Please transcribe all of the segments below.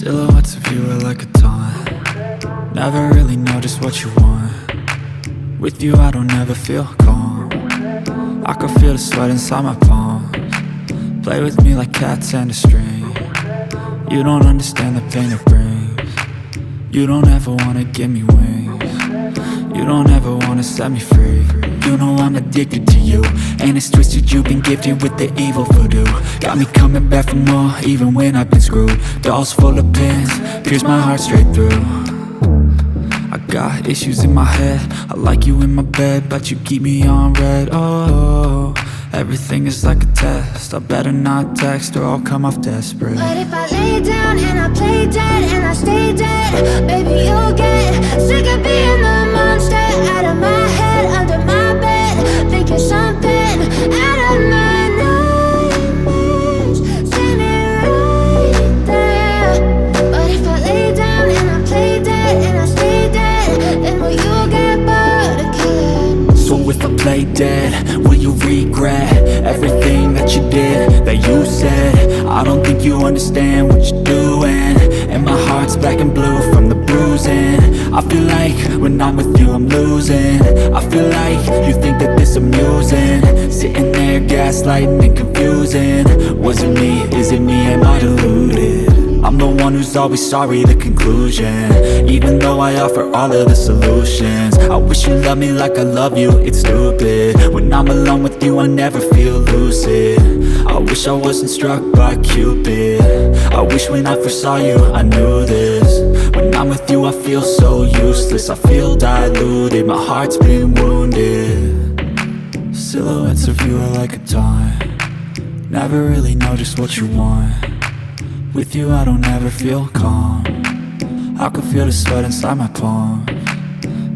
Silhouettes of you are like a taunt. Never really know just what you want. With you I don't ever feel calm. I can feel the sweat inside my palms. Play with me like cats and a string. You don't understand the pain it brings. You don't ever wanna give me wings. You don't ever wanna set me free. You know I'm addicted to you, and it's twisted, you've been gifted with the evil voodoo. Got me coming back for more, even when I've been screwed. Dolls full of pins, pierce my heart straight through. I got issues in my head, I like you in my bed, but you keep me on red. Oh, everything is like a test, I better not text or I'll come off desperate. But if I lay down and I play dead and I stay dead, baby you'll get sick of being the monster out of my head, under my bed, thinking something out of my nightmares, standing right there. But if I lay down and I play dead and I stay dead, then will you get bored of killing me? So if I play dead, will you regret everything that you did, that you said? I don't think you understand what you're doing, and my heart's black and blue from the bruising. I feel like when I'm with you I'm losing. I feel like you think that this amusing, sitting there gaslighting and confusing. Was it me? Is it me? Am I deluded? I'm the one who's always sorry, the conclusion, even though I offer all of the solutions. I wish you loved me like I love you, it's stupid. When I'm alone with you I never feel lucid. I wish I wasn't struck by Cupid. I wish when I first saw you I knew this. When I'm with you I feel so useless, I feel diluted, my heart's been wounded. Silhouettes of you are like a taunt. Never really know just what you want. With you I don't ever feel calm. I can feel the sweat inside my palms.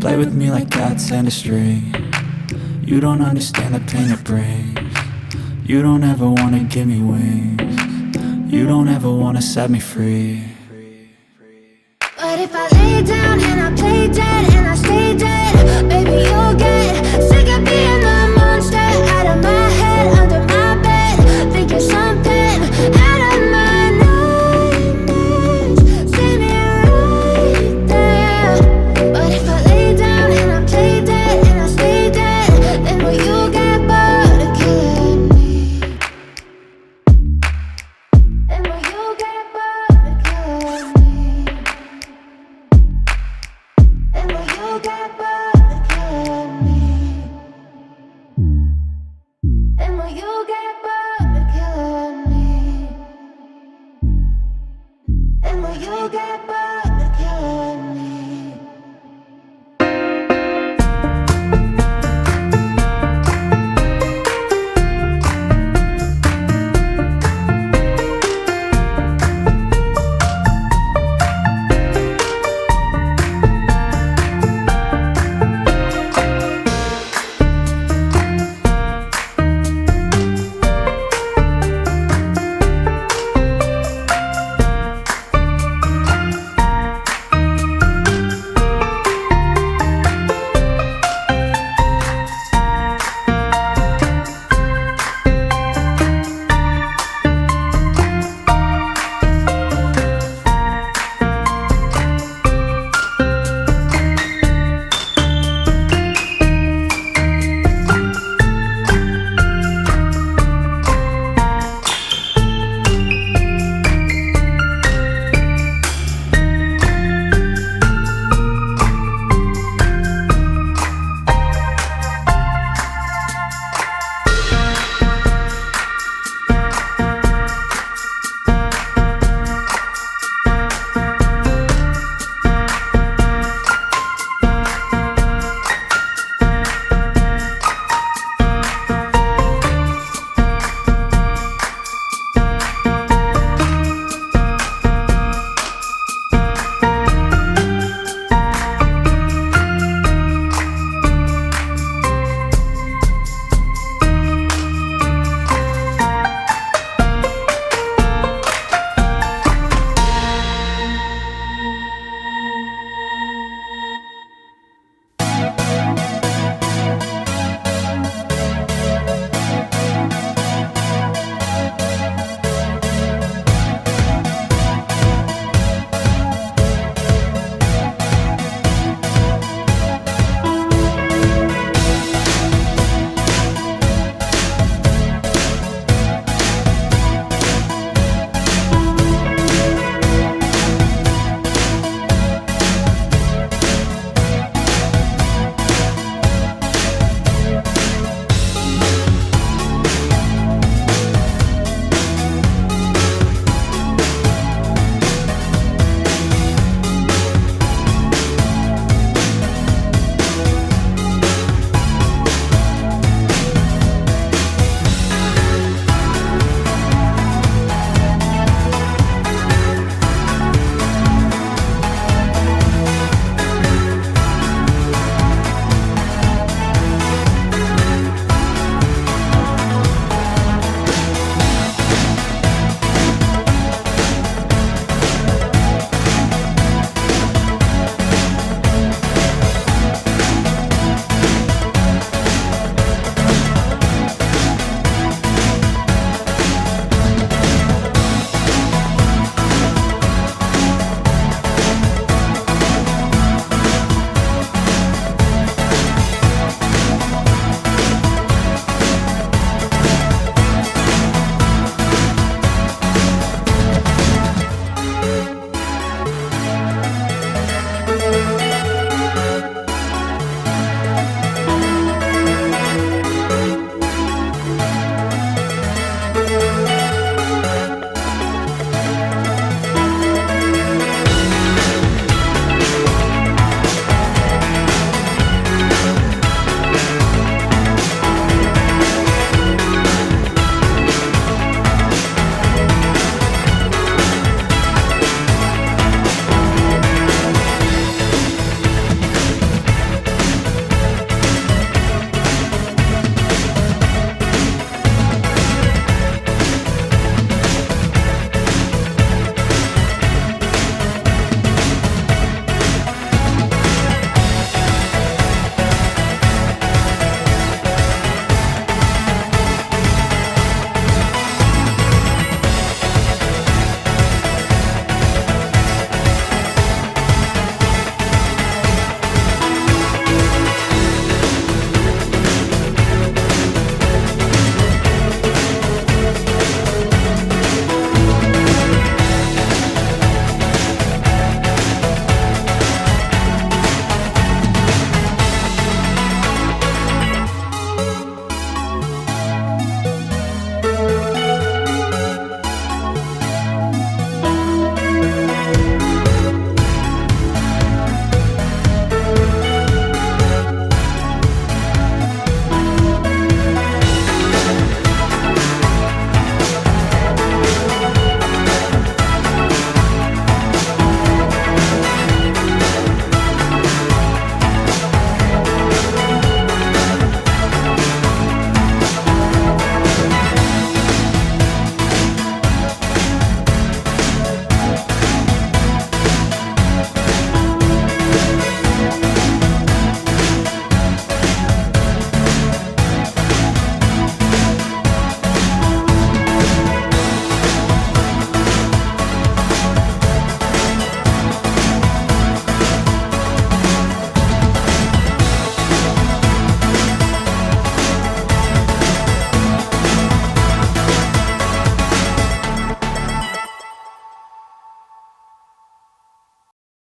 Play with me like cats and a string. You don't understand the pain it brings. You don't ever wanna give me wings. You don't ever wanna set me free. But if I lay down and I play dead and I stay dead, baby you'll get